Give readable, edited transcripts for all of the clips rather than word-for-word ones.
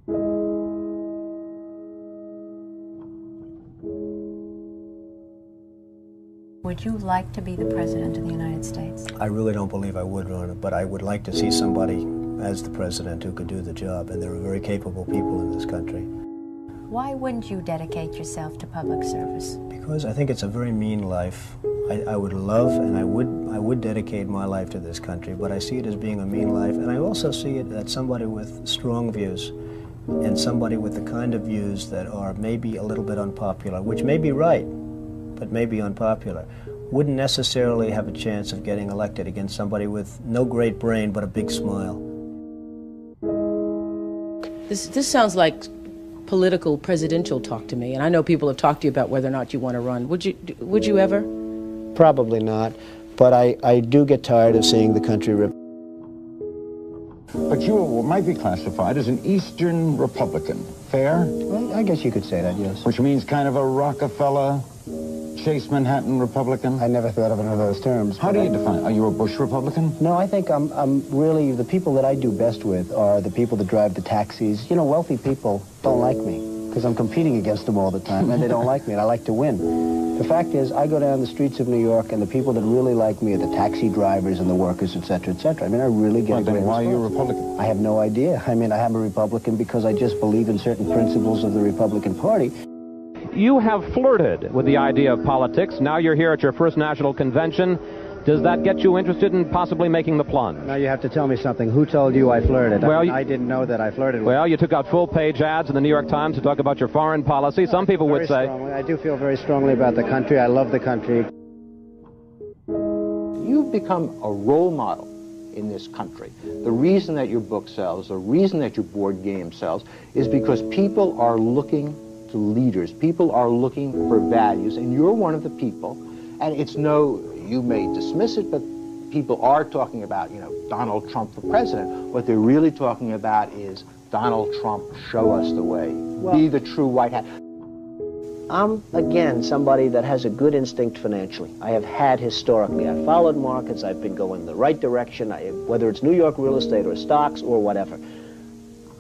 Would you like to be the President of the United States? I really don't believe I would run it, but I would like to see somebody as the President who could do the job, and there are very capable people in this country. Why wouldn't you dedicate yourself to public service? Because I think it's a very mean life. I would love and I would dedicate my life to this country, but I see it as being a mean life, and I also see it as somebody with strong views and somebody with the kind of views that are maybe a little bit unpopular, which may be right, but may be unpopular, wouldn't necessarily have a chance of getting elected against somebody with no great brain but a big smile. This sounds like political presidential talk to me, and I know people have talked to you about whether or not you want to run. Would you ever? Probably not, but I do get tired of seeing the country rip. But you might be classified as an Eastern Republican. Fair? Well, I guess you could say that, yes. Which means kind of a Rockefeller, Chase Manhattan Republican? I never thought of it in those terms. How do you define it? Are you a Bush Republican? No, I think I'm really, the people that I do best with are the people that drive the taxis. You know, wealthy people don't like me because I'm competing against them all the time, and they don't like me, and I like to win. The fact is, I go down the streets of New York, and the people that really like me are the taxi drivers and the workers, et cetera, et cetera. I mean, I really get a great response. Why are you a Republican? I have no idea. I mean, I am a Republican because I just believe in certain principles of the Republican Party. You have flirted with the idea of politics. Now you're here at your first national convention. Does that get you interested in possibly making the plunge? Now you have to tell me something. Who told you I flirted? Well, I didn't know that I flirted with. Well, you took out full-page ads in the New York Times to talk about your foreign policy. Some people would say... I do feel very strongly about the country. I love the country. You've become a role model in this country. The reason that your book sells, the reason that your board game sells, is because people are looking to leaders. People are looking for values, and you're one of the people. And it's no... You may dismiss it, but people are talking about, you know, Donald Trump for president. What they're really talking about is Donald Trump, show us the way. Well, be the true white hat. I'm, again, somebody that has a good instinct financially. I have had historically. I've followed markets. I've been going the right direction, whether it's New York real estate or stocks or whatever.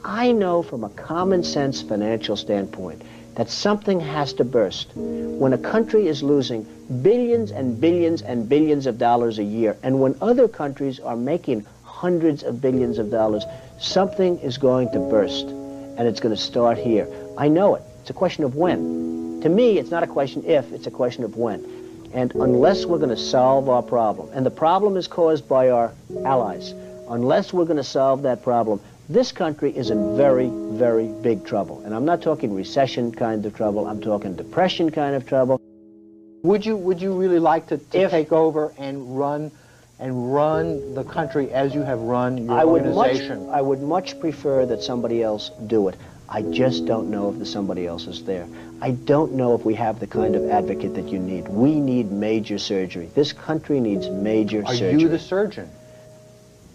I know from a common sense financial standpoint that something has to burst. When a country is losing billions and billions and billions of dollars a year, and when other countries are making hundreds of billions of dollars, something is going to burst, and it's going to start here. I know it. It's a question of when. To me, it's not a question if, it's a question of when. And unless we're going to solve our problem, and the problem is caused by our allies, unless we're going to solve that problem, this country is in very, very big trouble. And I'm not talking recession kind of trouble, I'm talking depression kind of trouble. Would you really like to take over and run the country as you have run your organization? I would much prefer that somebody else do it. I just don't know if the somebody else is there. I don't know if we have the kind of advocate that you need. We need major surgery. This country needs major surgery. Are you the surgeon?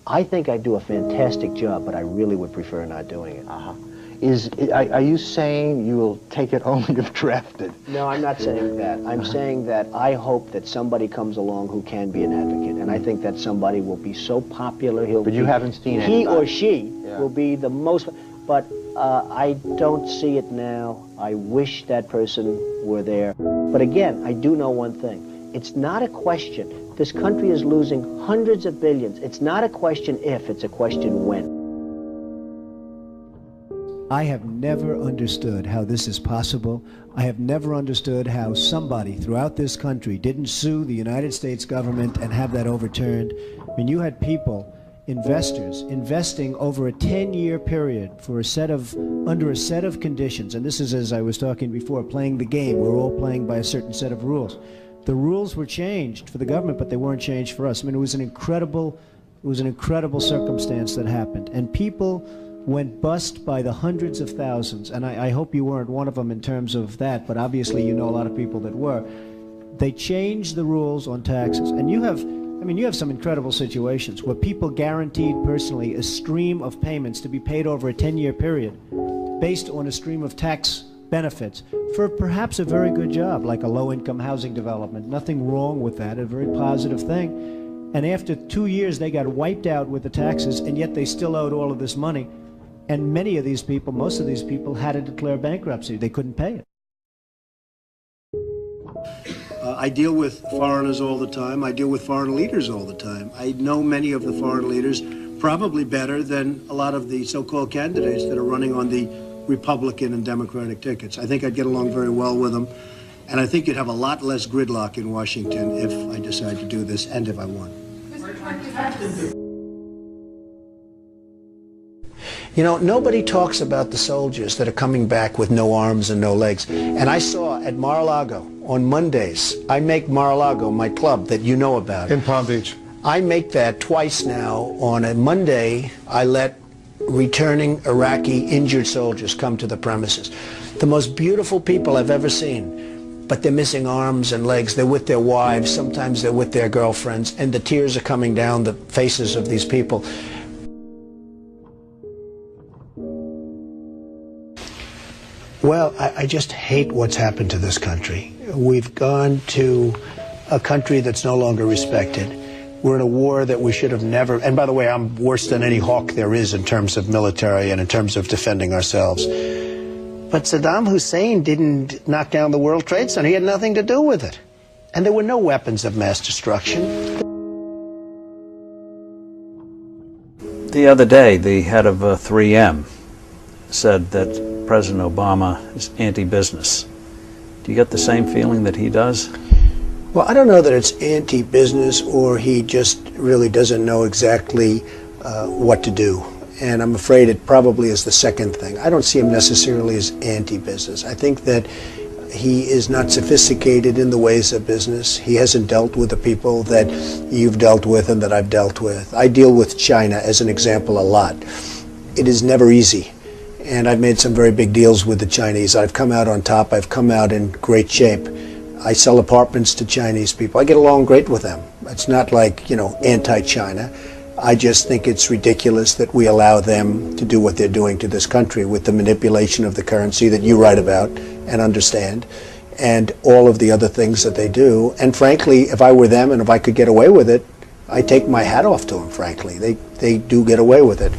I think I do a fantastic job, but I really would prefer not doing it. Are you saying you will take it only if drafted? No, I'm not saying that. I'm saying that I hope that somebody comes along who can be an advocate, and I think that somebody will be so popular, But you haven't seen he or she will be the most, but I don't see it now. I wish that person were there. But again, I do know one thing. It's not a question. This country is losing hundreds of billions. It's not a question if, it's a question when. I have never understood how this is possible. I have never understood how somebody throughout this country didn't sue the United States government and have that overturned. I mean, you had people, investors, investing over a 10-year period for under a set of conditions. And this is, as I was talking before, playing the game. We're all playing by a certain set of rules. The rules were changed for the government, but they weren't changed for us. I mean, it was an incredible circumstance that happened. And people went bust by the hundreds of thousands, and I hope you weren't one of them in terms of that, but obviously you know a lot of people that were. They changed the rules on taxes, and you have some incredible situations where people guaranteed personally a stream of payments to be paid over a 10-year period based on a stream of tax benefits for perhaps a very good job, like a low-income housing development. Nothing wrong with that, a very positive thing. And after 2 years, they got wiped out with the taxes, and yet they still owed all of this money. And many of these people, most of these people, had to declare bankruptcy. They couldn't pay it. I deal with foreigners all the time. I deal with foreign leaders all the time. I know many of the foreign leaders probably better than a lot of the so-called candidates that are running on the Republican and Democratic tickets. I think I'd get along very well with them. And I think you'd have a lot less gridlock in Washington if I decide to do this and if I won. You know, nobody talks about the soldiers that are coming back with no arms and no legs. And I saw at Mar-a-Lago on Mondays, I make Mar-a-Lago my club that you know about. In Palm Beach. I make that twice now. On a Monday, I let returning Iraqi injured soldiers come to the premises. The most beautiful people I've ever seen, but they're missing arms and legs. They're with their wives, sometimes they're with their girlfriends, and the tears are coming down the faces of these people. Well, I just hate what's happened to this country. We've gone to a country that's no longer respected. We're in a war that we should have never, and by the way, I'm worse than any hawk there is in terms of military and in terms of defending ourselves. But Saddam Hussein didn't knock down the World Trade Center. He had nothing to do with it. And there were no weapons of mass destruction. The other day, the head of 3M said that President Obama is anti-business. Do you get the same feeling that he does? Well, I don't know that it's anti-business or he just really doesn't know exactly what to do. And I'm afraid it probably is the second thing. I don't see him necessarily as anti-business. I think that he is not sophisticated in the ways of business. He hasn't dealt with the people that you've dealt with and that I've dealt with. I deal with China, as an example, a lot. It is never easy. And I've made some very big deals with the Chinese. I've come out on top. I've come out in great shape. I sell apartments to Chinese people. I get along great with them. It's not like, you know, anti-China. I just think it's ridiculous that we allow them to do what they're doing to this country with the manipulation of the currency that you write about and understand, and all of the other things that they do. And frankly, if I were them and if I could get away with it, I take my hat off to them, frankly. They do get away with it.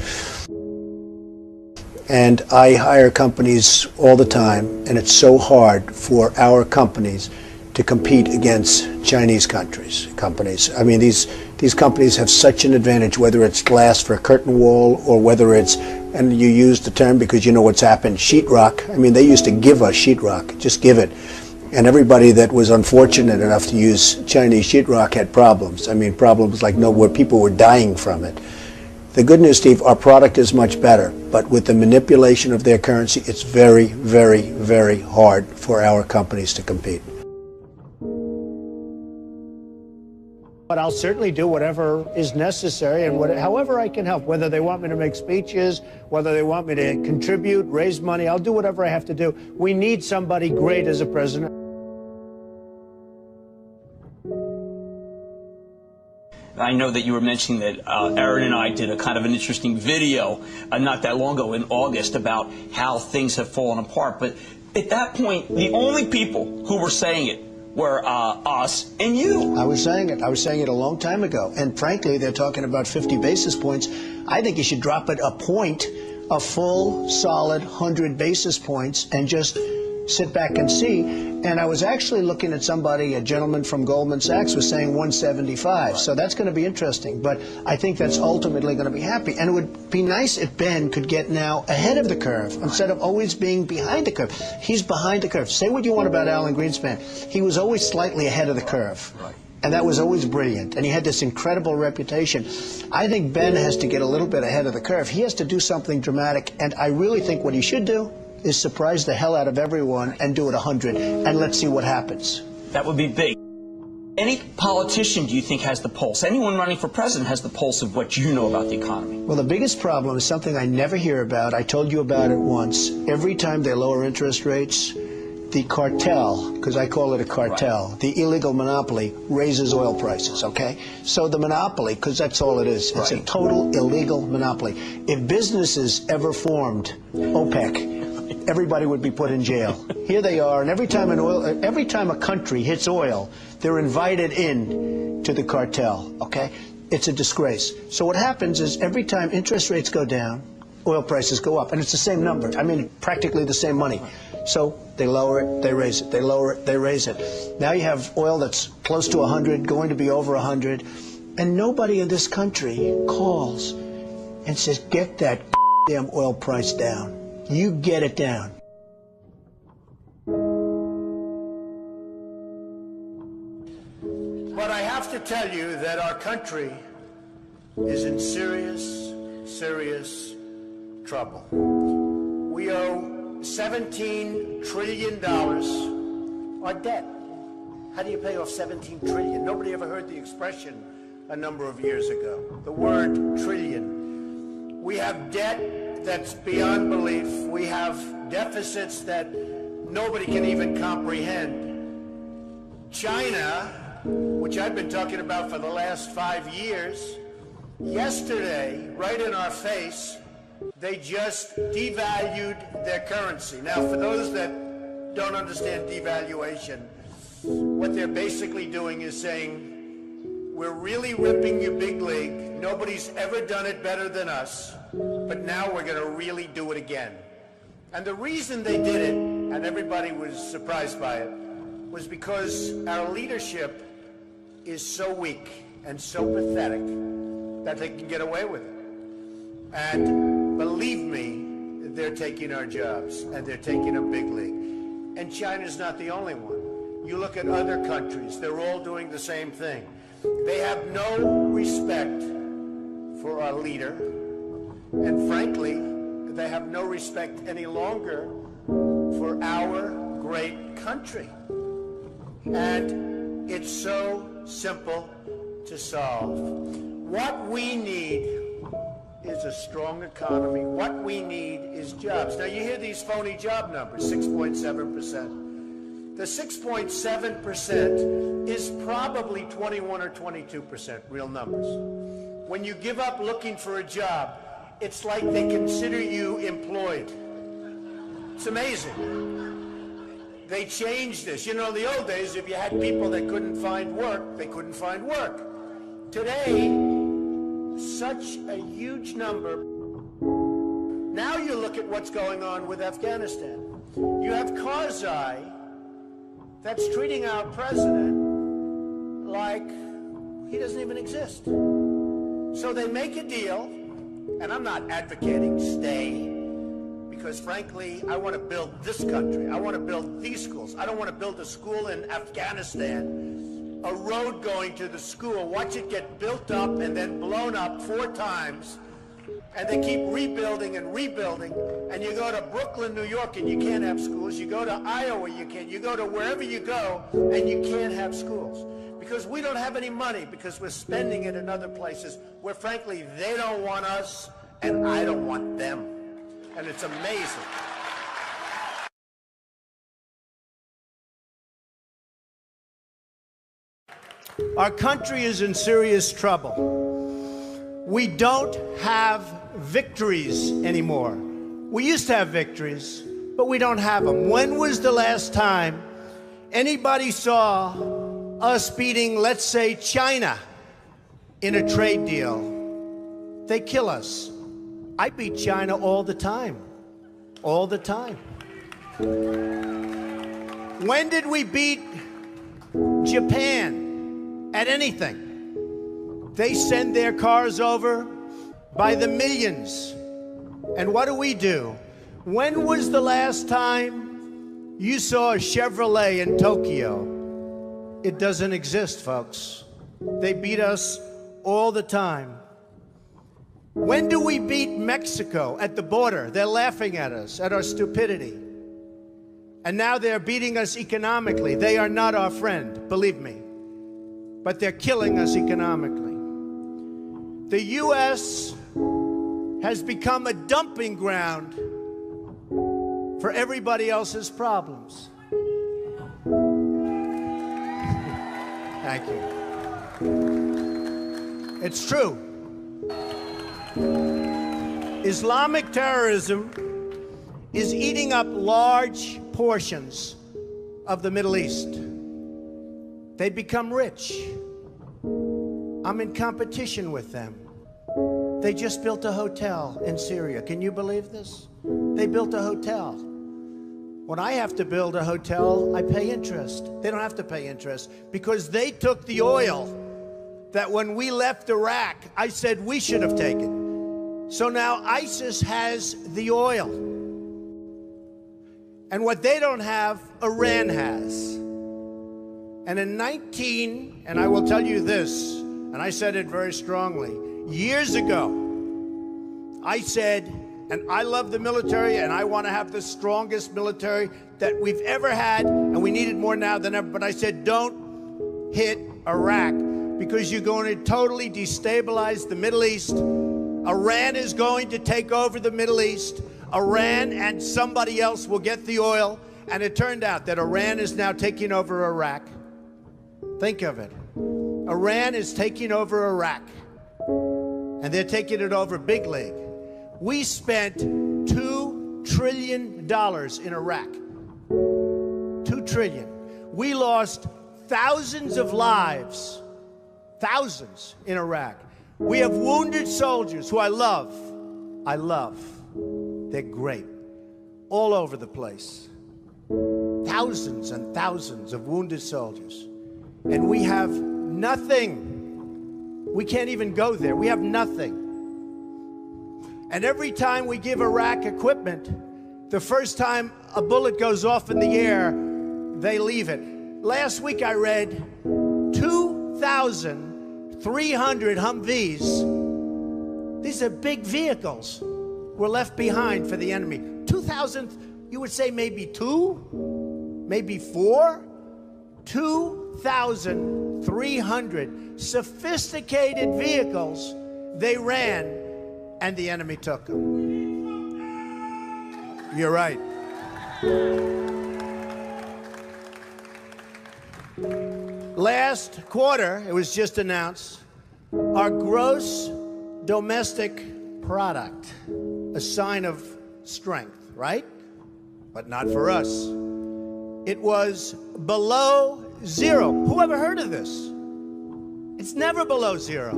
And I hire companies all the time, and it's so hard for our companies to compete against Chinese companies. I mean, these companies have such an advantage, whether it's glass for a curtain wall or whether it's, and you use the term because you know what's happened, sheetrock. I mean, they used to give us sheetrock, just give it. And everybody that was unfortunate enough to use Chinese sheetrock had problems. I mean, problems like where people were dying from it. The good news, Steve, our product is much better, but with the manipulation of their currency, it's very, very, very hard for our companies to compete. But I'll certainly do whatever is necessary and however I can help, whether they want me to make speeches, whether they want me to contribute, raise money, I'll do whatever I have to do. We need somebody great as a president. I know that you were mentioning that Aaron and I did a kind of an interesting video not that long ago in August about how things have fallen apart. But at that point, the only people who were saying it were us and you. I was saying it. I was saying it a long time ago. And frankly, they're talking about 50 basis points. I think you should drop it a point, a full, solid 100 basis points, and just sit back and see. And I was actually looking at somebody, a gentleman from Goldman Sachs was saying 175. So that's going to be interesting. But I think that's ultimately going to be happy. And it would be nice if Ben could get now ahead of the curve instead of always being behind the curve. He's behind the curve. Say what you want about Alan Greenspan. He was always slightly ahead of the curve. And that was always brilliant. And he had this incredible reputation. I think Ben has to get a little bit ahead of the curve. He has to do something dramatic. And I really think what he should do is surprise the hell out of everyone and do it 100, and let's see what happens. That would be big. Any politician, do you think, has the pulse? Anyone running for president has the pulse of what you know about the economy? Well, the biggest problem is something I never hear about. I told you about it once. Every time they lower interest rates, the cartel, because I call it a cartel, the illegal monopoly, raises oil prices, okay? So the monopoly, because that's all it is, it's a total illegal monopoly. If businesses ever formed OPEC, everybody would be put in jail. Here they are, and every time a country hits oil, they're invited in to the cartel, okay? It's a disgrace. So what happens is every time interest rates go down, oil prices go up. And it's the same number. I mean, practically the same money. So they lower it, they raise it. They lower it, they raise it. Now you have oil that's close to 100, going to be over 100. And nobody in this country calls and says, get that damn oil price down. You get it down. But I have to tell you that our country is in serious, serious trouble. We owe $17 trillion our debt. How do you pay off $17 trillion? Nobody ever heard the expression a number of years ago. The word trillion. We have debt that's beyond belief. We have deficits that nobody can even comprehend. China, which I've been talking about for the last 5 years, yesterday, right in our face, they just devalued their currency. Now, for those that don't understand devaluation, what they're basically doing is saying, we're really ripping you big league. Nobody's ever done it better than us, but now we're going to really do it again. And the reason they did it, and everybody was surprised by it, was because our leadership is so weak and so pathetic that they can get away with it. And believe me, they're taking our jobs, and they're taking a big league. And China's not the only one. You look at other countries, they're all doing the same thing. They have no respect for our leader, and frankly, they have no respect any longer for our great country. And it's so simple to solve. What we need is a strong economy. What we need is jobs. Now, you hear these phony job numbers, 6.7%. The 6.7% is probably 21 or 22% real numbers. When you give up looking for a job, it's like they consider you employed. It's amazing. They changed this. You know, in the old days, if you had people that couldn't find work, they couldn't find work. Today, such a huge number. Now you look at what's going on with Afghanistan. You have Karzai that's treating our president like he doesn't even exist. So they make a deal, and I'm not advocating stay, because frankly, I want to build this country. I want to build these schools. I don't want to build a school in Afghanistan, a road going to the school, watch it get built up and then blown up 4 times, and they keep rebuilding and rebuilding, and you go to Brooklyn, New York, and you can't have schools. You go to Iowa, you can't. You go to wherever you go, and you can't have schools. Because we don't have any money, because we're spending it in other places where, frankly, they don't want us, and I don't want them. And it's amazing. Our country is in serious trouble. We don't have victories anymore. We used to have victories, but we don't have them. When was the last time anybody saw us beating, let's say, China in a trade deal? They kill us. I beat China all the time. All the time. When did we beat Japan at anything? They send their cars over by the millions. And what do? When was the last time you saw a Chevrolet in Tokyo? It doesn't exist, folks. They beat us all the time. When do we beat Mexico at the border? They're laughing at us, at our stupidity. And now they're beating us economically. They are not our friend, believe me. But they're killing us economically. The U.S. has become a dumping ground for everybody else's problems. Thank you. It's true. Islamic terrorism is eating up large portions of the Middle East. They become rich. I'm in competition with them. They just built a hotel in Syria. Can you believe this? They built a hotel. When I have to build a hotel, I pay interest. They don't have to pay interest because they took the oil that when we left Iraq, I said we should have taken. So now ISIS has the oil. And what they don't have, Iran has. And and I will tell you this, and I said it very strongly, years ago, I said, and I love the military, and I want to have the strongest military that we've ever had, and we need it more now than ever, but I said, don't hit Iraq, because you're going to totally destabilize the Middle East. Iran is going to take over the Middle East. Iran and somebody else will get the oil, and it turned out that Iran is now taking over Iraq. Think of it. Iran is taking over Iraq, and they're taking it over big league. We spent $2 trillion in Iraq. $2 trillion. We lost thousands of lives, thousands in Iraq. We have wounded soldiers who I love. They're great. All over the place. Thousands and thousands of wounded soldiers. And we have nothing. We can't even go there. We have nothing. And every time we give Iraq equipment, the first time a bullet goes off in the air, they leave it. Last week I read 2,300 Humvees. These are big vehicles. Were left behind for the enemy. 2,000, you would say maybe 2, maybe 4. 2,300 sophisticated vehicles they ran, and the enemy took them. You're right. Last quarter, it was just announced, our gross domestic product, a sign of strength, right? But not for us. It was below zero. Who ever heard of this? It's never below zero.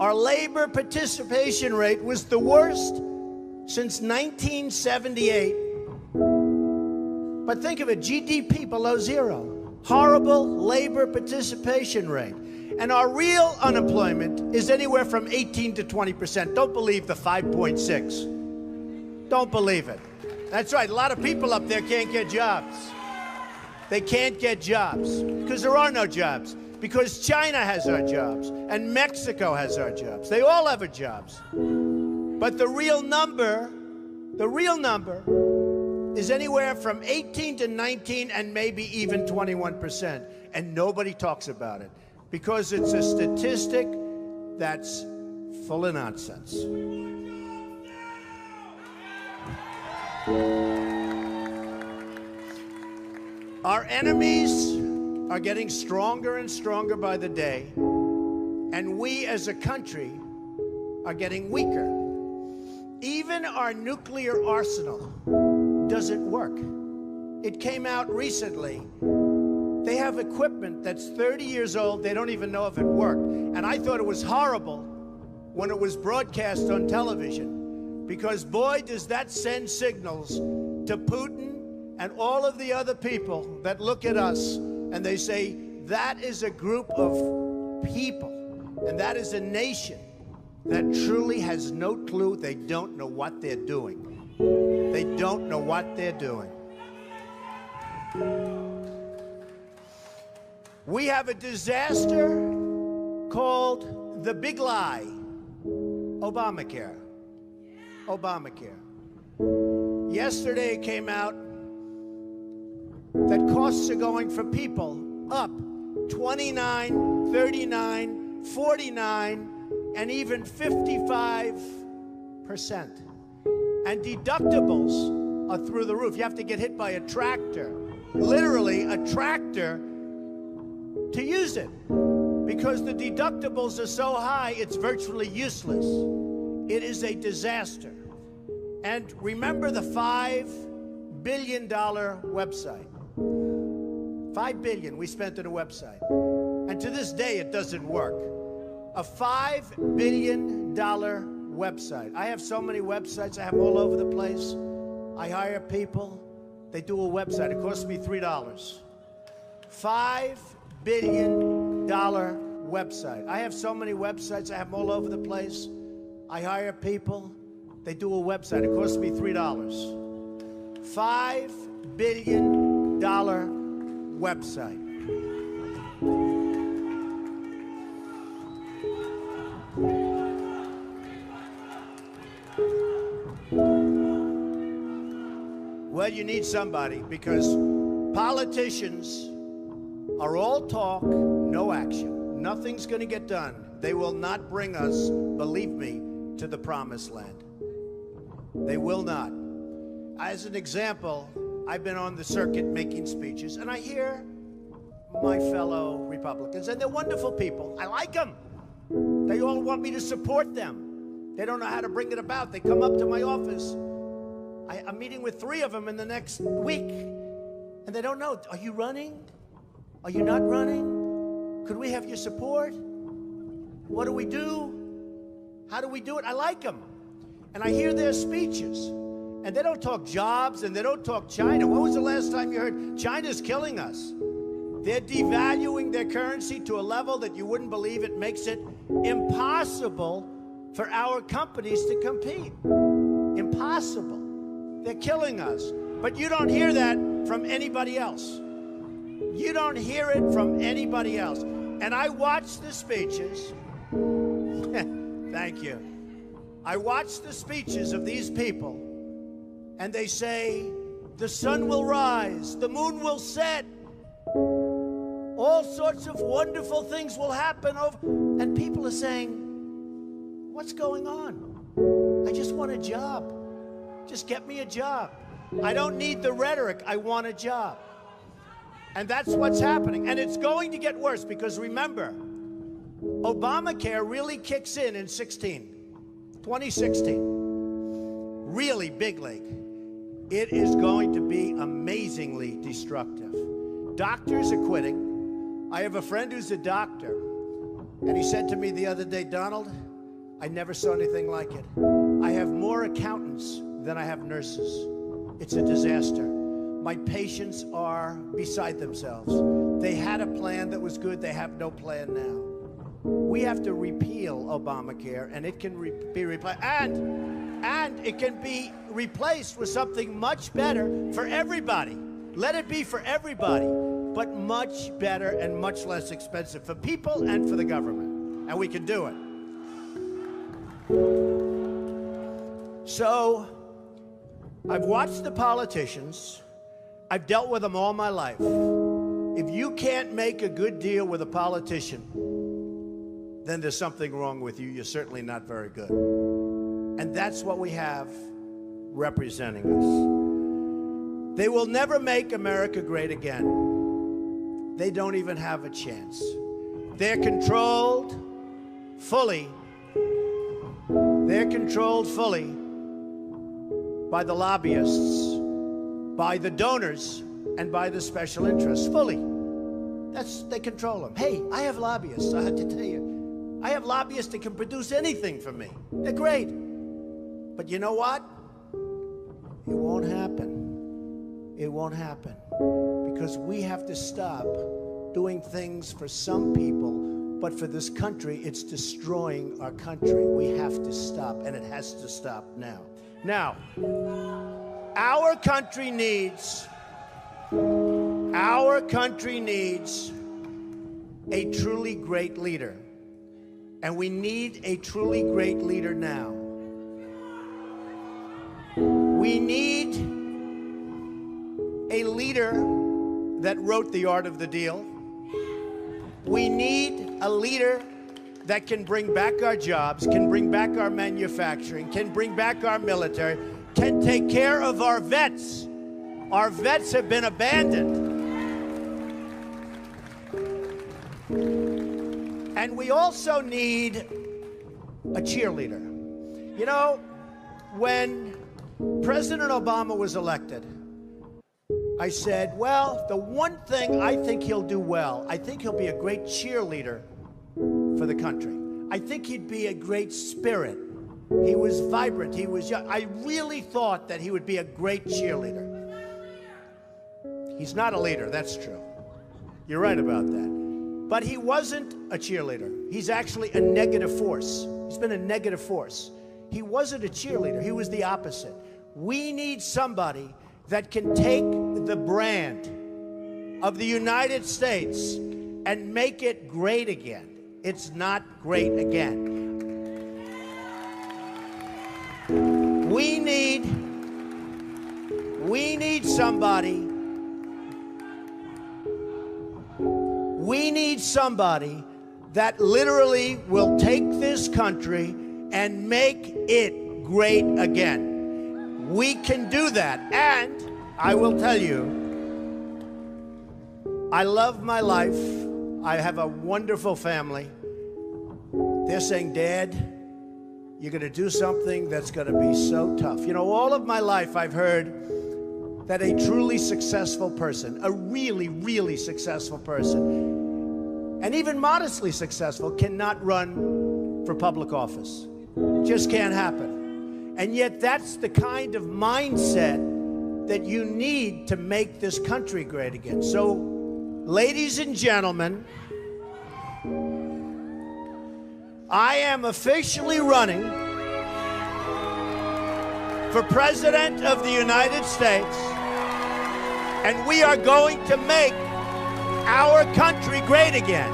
Our labor participation rate was the worst since 1978. But think of it, GDP below zero. Horrible labor participation rate. And our real unemployment is anywhere from 18 to 20%. Don't believe the 5.6. Don't believe it. That's right, a lot of people up there can't get jobs. They can't get jobs because there are no jobs. Because China has our jobs and Mexico has our jobs. They all have our jobs. But the real number is anywhere from 18 to 19 and maybe even 21%. And nobody talks about it because it's a statistic that's full of nonsense. Our enemies are getting stronger and stronger by the day, and we as a country are getting weaker. Even our nuclear arsenal doesn't work. It came out recently. They have equipment that's 30 years old. They don't even know if it worked. And I thought it was horrible when it was broadcast on television, because boy, does that send signals to Putin and all of the other people that look at us and they say, that is a group of people and that is a nation that truly has no clue. They don't know what they're doing. They don't know what they're doing. We have a disaster called the big lie, Obamacare. Obamacare. Yesterday it came out that costs are going for people up 29, 39, 49, and even 55%. And deductibles are through the roof. You have to get hit by a tractor, literally a tractor, to use it. Because the deductibles are so high, it's virtually useless. It is a disaster. And remember the $5 billion website. $5 billion we spent on a website. And to this day, it doesn't work. A $5 billion website. I have so many websites. I have them all over the place. I hire people. They do a website. It costs me $3. $5 billion website. I have so many websites. I have them all over the place. I hire people. They do a website. It costs me $3. $5 billion website. Well, you need somebody, because politicians are all talk, no action. Nothing's going to get done. They will not bring us, believe me, to the promised land. They will not. As an example, I've been on the circuit making speeches, and I hear my fellow Republicans, and they're wonderful people. I like them. They all want me to support them. They don't know how to bring it about. They come up to my office. I'm meeting with 3 of them in the next week, and they don't know. Are you running? Are you not running? Could we have your support? What do we do? How do we do it? I like them. And I hear their speeches, and they don't talk jobs, and they don't talk China. When was the last time you heard China's killing us? They're devaluing their currency to a level that you wouldn't believe. It makes it impossible for our companies to compete. Impossible. They're killing us. But you don't hear that from anybody else. You don't hear it from anybody else. And I watch the speeches. Thank you. I watch the speeches of these people, and they say, the sun will rise, the moon will set, all sorts of wonderful things will happen. And people are saying, what's going on? I just want a job. Just get me a job. I don't need the rhetoric. I want a job. And that's what's happening. And it's going to get worse, because remember, Obamacare really kicks in 2016. Really big league. It is going to be amazingly destructive. Doctors are quitting. I have a friend who's a doctor, and he said to me the other day, Donald, I never saw anything like it. I have more accountants than I have nurses. It's a disaster. My patients are beside themselves. They had a plan that was good. They have no plan now. We have to repeal Obamacare, and it can be replaced. And it can be replaced with something much better for everybody. Let it be for everybody, but much better and much less expensive for people and for the government. And we can do it. So, I've watched the politicians. I've dealt with them all my life. If you can't make a good deal with a politician, then there's something wrong with you. You're certainly not very good. And that's what we have representing us. They will never make America great again. They don't even have a chance. They're controlled fully. They're controlled fully by the lobbyists, by the donors, and by the special interests, fully. They control them. Hey, I have lobbyists, I have to tell you. I have lobbyists that can produce anything for me. They're great. But you know what? It won't happen. It won't happen. Because we have to stop doing things for some people, but for this country, it's destroying our country. We have to stop, and it has to stop now. Now, our country needs a truly great leader. And we need a truly great leader now. We need a leader that wrote The Art of the Deal. We need a leader that can bring back our jobs, can bring back our manufacturing, can bring back our military, can take care of our vets. Our vets have been abandoned. And we also need a cheerleader. You know, when President Obama was elected, I said, well, the one thing I think he'll do well, I think he'll be a great cheerleader for the country. I think he'd be a great spirit. He was vibrant. He was young. I really thought that he would be a great cheerleader. He's not a leader, that's true. You're right about that. But he wasn't a cheerleader. He's actually a negative force. He's been a negative force. He wasn't a cheerleader. He was the opposite. We need somebody that can take the brand of the United States and make it great again. It's not great again. We need somebody. We need somebody that literally will take this country and make it great again. We can do that. And I will tell you, I love my life. I have a wonderful family. They're saying, Dad, you're going to do something that's going to be so tough. You know, all of my life I've heard that a truly successful person, a really, really successful person, and even modestly successful, cannot run for public office. Just can't happen. And yet that's the kind of mindset that you need to make this country great again. So, ladies and gentlemen, I am officially running for President of the United States, and we are going to make our country great again.